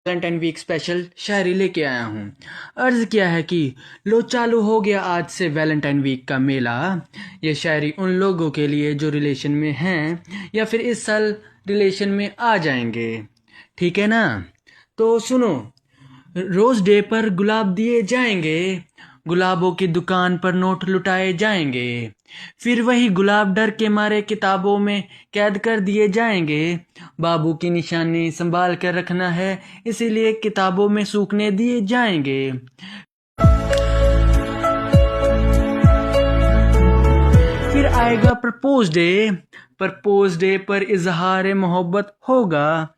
Valentine week special शायरी लेके आया हूँ। अर्ज किया है कि लो चालू हो गया आज से वैलेंटाइन वीक का मेला। ये शायरी उन लोगों के लिए जो रिलेशन में हैं या फिर इस साल रिलेशन में आ जाएंगे। ठीक है ना? तो सुनो। रोज डे पर गुलाब दिए जाएंगे, गुलाबों की दुकान पर नोट लुटाए जाएंगे, फिर वही गुलाब डर के मारे किताबों में कैद कर दिए जाएंगे। बाबू की निशानी संभाल कर रखना है, इसीलिए किताबों में सूखने दिए जाएंगे। फिर आएगा प्रपोज डे पर इजहार मोहब्बत होगा।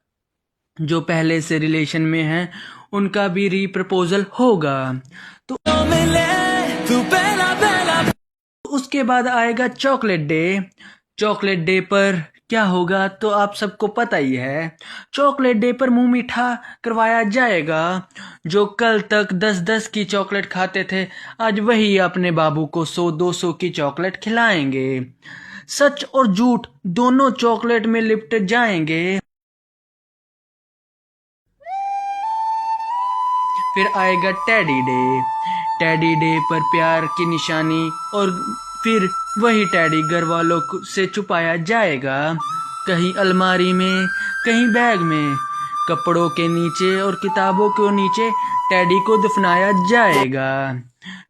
जो पहले से रिलेशन में हैं उनका भी री प्रपोजल होगा। तो उसके बाद आएगा चॉकलेट डे पर क्या होगा तो आप सबको पता ही है। चॉकलेट डे पर मुंह मीठा करवाया जाएगा। जो कल तक 10-10 की चॉकलेट खाते थे आज वही अपने बाबू को 100-200 की चॉकलेट खिलाएंगे। सच और झूठ दोनों चॉकलेट में लिपट जाएंगे। फिर आएगा टैडी डे पर प्यार की निशानी, और फिर वही टैडी घर वालों से छुपाया जाएगा, कहीं अलमारी में, कहीं बैग में, कपड़ों के नीचे और किताबों के नीचे टैडी को दफनाया जाएगा।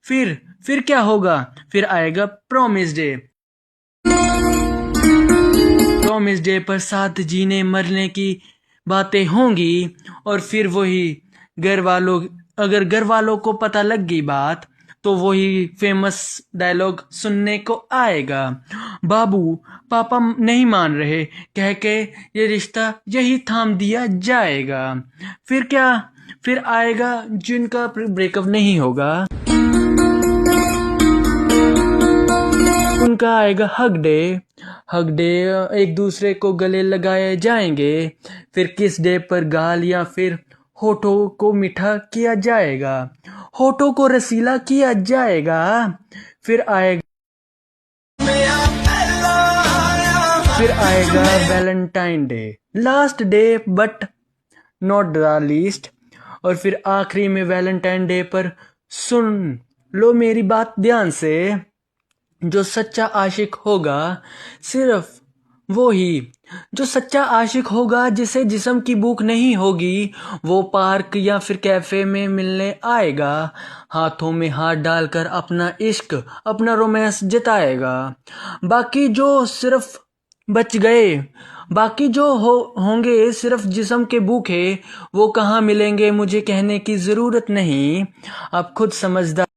फिर क्या होगा? फिर आएगा प्रॉमिस डे पर साथ जीने मरने की बातें होंगी, और फिर वही अगर घर वालों को पता लग गई बात तो वही फेमस डायलॉग सुनने को आएगा। बाबू पापा नहीं मान रहे कह के ये रिश्ता यही थाम दिया जाएगा। फिर क्या? फिर आएगा जिनका ब्रेकअप नहीं होगा उनका आएगा हग डे, एक दूसरे को गले लगाए जाएंगे। फिर किस डे पर गाल या फिर होठों को मीठा किया जाएगा, होठों को रसीला किया जाएगा। फिर आएगा Valentine day, last day but not the least. और फिर आखिरी में वैलेंटाइन डे पर सुन लो मेरी बात ध्यान से, जो सच्चा आशिक होगा सिर्फ वो ही, जो सच्चा आशिक होगा जिसे जिस्म की भूख नहीं होगी, वो पार्क या फिर कैफे में मिलने आएगा, हाथों में हाथ डालकर अपना इश्क अपना रोमांस जताएगा। बाकी जो होंगे सिर्फ जिस्म के भूखे, वो कहाँ मिलेंगे मुझे कहने की जरूरत नहीं, आप खुद समझदार।